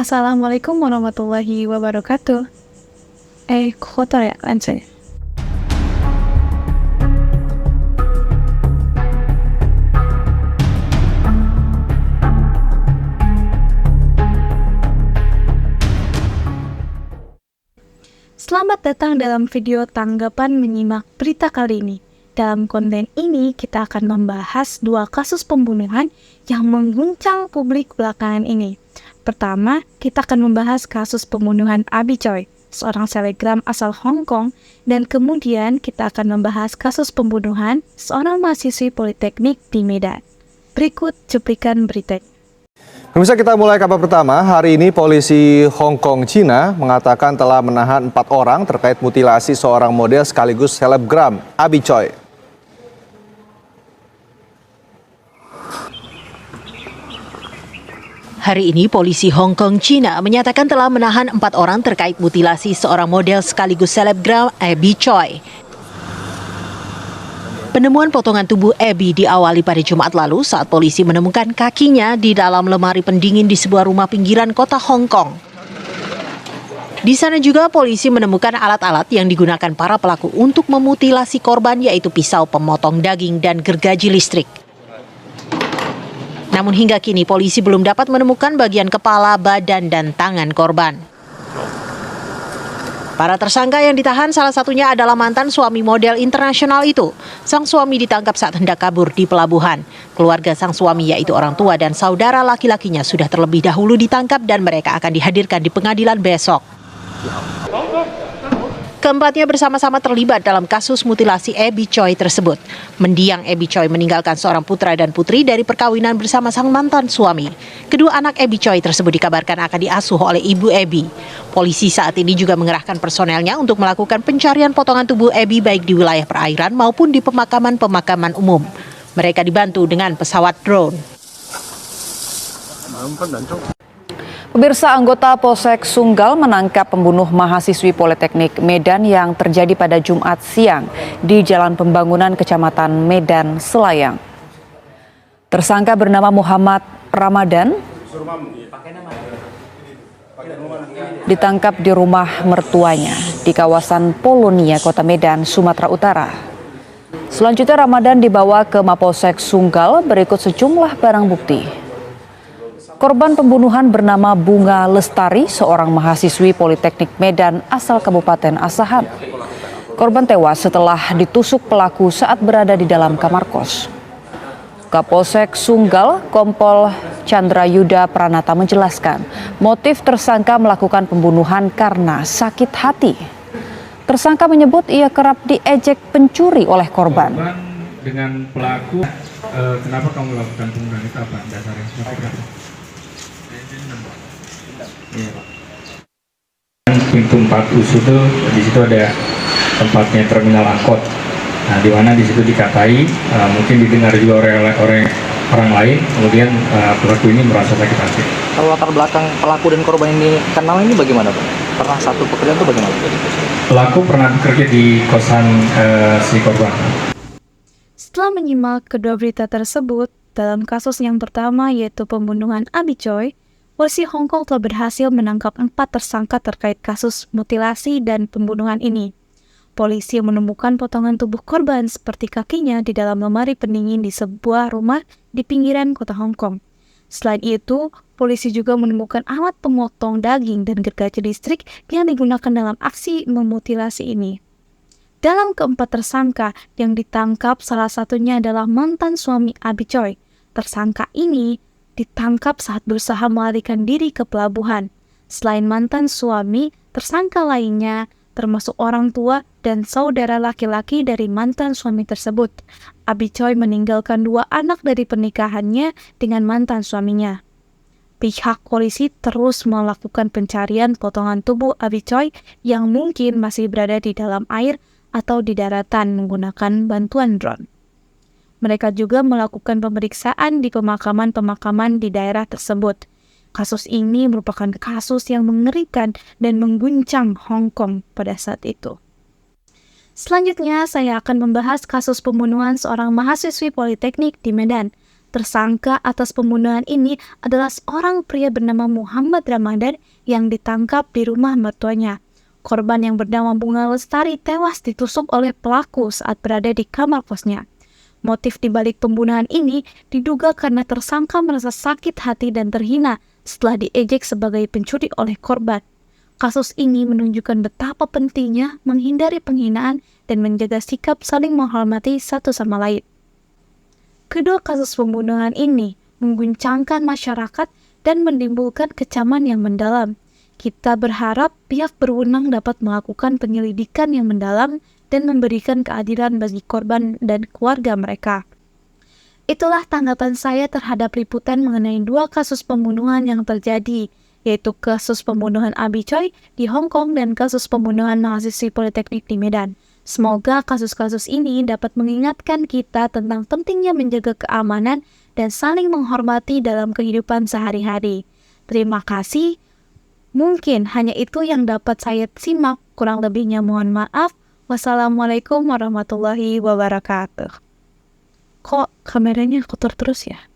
Assalamualaikum warahmatullahi wabarakatuh. Kotor ya lensanya? Selamat datang dalam video tanggapan menyimak berita kali ini. Dalam konten ini, kita akan membahas dua kasus pembunuhan yang mengguncang publik belakangan ini. Pertama, kita akan membahas kasus pembunuhan Abi Choi, seorang selebgram asal Hong Kong, dan kemudian kita akan membahas kasus pembunuhan seorang mahasiswi politeknik di Medan. Berikut cuplikan berita. Pemirsa, kita mulai kabar pertama. Hari ini polisi Hong Kong, Cina mengatakan telah menahan 4 orang terkait mutilasi seorang model sekaligus selebgram Abi Choi. Hari ini polisi Hong Kong, Cina menyatakan telah menahan 4 orang terkait mutilasi seorang model sekaligus selebgram Abi Choi. Penemuan potongan tubuh Abi diawali pada Jumat lalu saat polisi menemukan kakinya di dalam lemari pendingin di sebuah rumah pinggiran kota Hong Kong. Di sana juga polisi menemukan alat-alat yang digunakan para pelaku untuk memutilasi korban, yaitu pisau pemotong daging dan gergaji listrik. Namun hingga kini polisi belum dapat menemukan bagian kepala, badan, dan tangan korban. Para tersangka yang ditahan salah satunya adalah mantan suami model internasional itu. Sang suami ditangkap saat hendak kabur di pelabuhan. Keluarga sang suami, yaitu orang tua dan saudara laki-lakinya, sudah terlebih dahulu ditangkap dan mereka akan dihadirkan di pengadilan besok. Keempatnya bersama-sama terlibat dalam kasus mutilasi Abi Choi tersebut. Mendiang Abi Choi meninggalkan seorang putra dan putri dari perkawinan bersama sang mantan suami. Kedua anak Abi Choi tersebut dikabarkan akan diasuh oleh ibu Abi. Polisi saat ini juga mengerahkan personelnya untuk melakukan pencarian potongan tubuh Abi baik di wilayah perairan maupun di pemakaman-pemakaman umum. Mereka dibantu dengan pesawat drone. Pemirsa, anggota Polsek Sunggal menangkap pembunuh mahasiswi Politeknik Medan yang terjadi pada Jumat siang di Jalan Pembangunan Kecamatan Medan, Selayang. Tersangka bernama Muhammad Ramadan ditangkap di rumah mertuanya di kawasan Polonia, Kota Medan, Sumatera Utara. Selanjutnya Ramadan dibawa ke Mapolsek Sunggal berikut sejumlah barang bukti. Korban pembunuhan bernama Bunga Lestari, seorang mahasiswi Politeknik Medan asal Kabupaten Asahan. Korban tewas setelah ditusuk pelaku saat berada di dalam kamar kos. Kapolsek Sunggal, Kompol Chandra Yuda Pranata menjelaskan, motif tersangka melakukan pembunuhan karena sakit hati. Tersangka menyebut ia kerap diejek pencuri oleh korban. Dengan pelaku, kenapa kamu melakukan pembunuhan itu, apa dasarnya seperti apa? Ya. Pintu 4 USU itu di situ ada tempatnya terminal angkot. Nah, di mana di situ dikatai, mungkin didengar juga oleh orang lain, kemudian pelaku ini merasa sakit hati. Kalau latar belakang pelaku dan korban ini kenal ini bagaimana, Pak? Pernah satu pekerjaan itu bagaimana? Pelaku pernah bekerja di kosan si korban. Setelah menyimak kedua berita tersebut, dalam kasus yang pertama yaitu pembunuhan Abi Choi, polisi Hong Kong telah berhasil menangkap 4 tersangka terkait kasus mutilasi dan pembunuhan ini. Polisi menemukan potongan tubuh korban seperti kakinya di dalam lemari pendingin di sebuah rumah di pinggiran kota Hong Kong. Selain itu, polisi juga menemukan alat pemotong daging dan gergaji listrik yang digunakan dalam aksi memutilasi ini. Dalam keempat tersangka yang ditangkap, salah satunya adalah mantan suami Abi Choi. Tersangka ini ditangkap saat berusaha melarikan diri ke pelabuhan. Selain mantan suami, tersangka lainnya termasuk orang tua dan saudara laki-laki dari mantan suami tersebut. Abi Choi meninggalkan 2 anak dari pernikahannya dengan mantan suaminya. Pihak polisi terus melakukan pencarian potongan tubuh Abi Choi yang mungkin masih berada di dalam air atau di daratan menggunakan bantuan drone. Mereka juga melakukan pemeriksaan di pemakaman-pemakaman di daerah tersebut. Kasus ini merupakan kasus yang mengerikan dan mengguncang Hong Kong pada saat itu. Selanjutnya, saya akan membahas kasus pembunuhan seorang mahasiswi Politeknik di Medan. Tersangka atas pembunuhan ini adalah seorang pria bernama Muhammad Ramadan yang ditangkap di rumah mertuanya. Korban yang bernama Bunga Lestari tewas ditusuk oleh pelaku saat berada di kamar kosnya. Motif dibalik pembunuhan ini diduga karena tersangka merasa sakit hati dan terhina setelah diejek sebagai pencuri oleh korban. Kasus ini menunjukkan betapa pentingnya menghindari penghinaan dan menjaga sikap saling menghormati satu sama lain. Kedua kasus pembunuhan ini mengguncangkan masyarakat dan menimbulkan kecaman yang mendalam. Kita berharap pihak berwenang dapat melakukan penyelidikan yang mendalam dan memberikan keadilan bagi korban dan keluarga mereka. Itulah tanggapan saya terhadap liputan mengenai dua kasus pembunuhan yang terjadi, yaitu kasus pembunuhan Abi Choi di Hong Kong dan kasus pembunuhan mahasiswi Politeknik di Medan. Semoga kasus-kasus ini dapat mengingatkan kita tentang pentingnya menjaga keamanan dan saling menghormati dalam kehidupan sehari-hari. Terima kasih. Mungkin hanya itu yang dapat saya simak, kurang lebihnya mohon maaf. Wassalamualaikum warahmatullahi wabarakatuh. Kok kameranya kotor terus ya?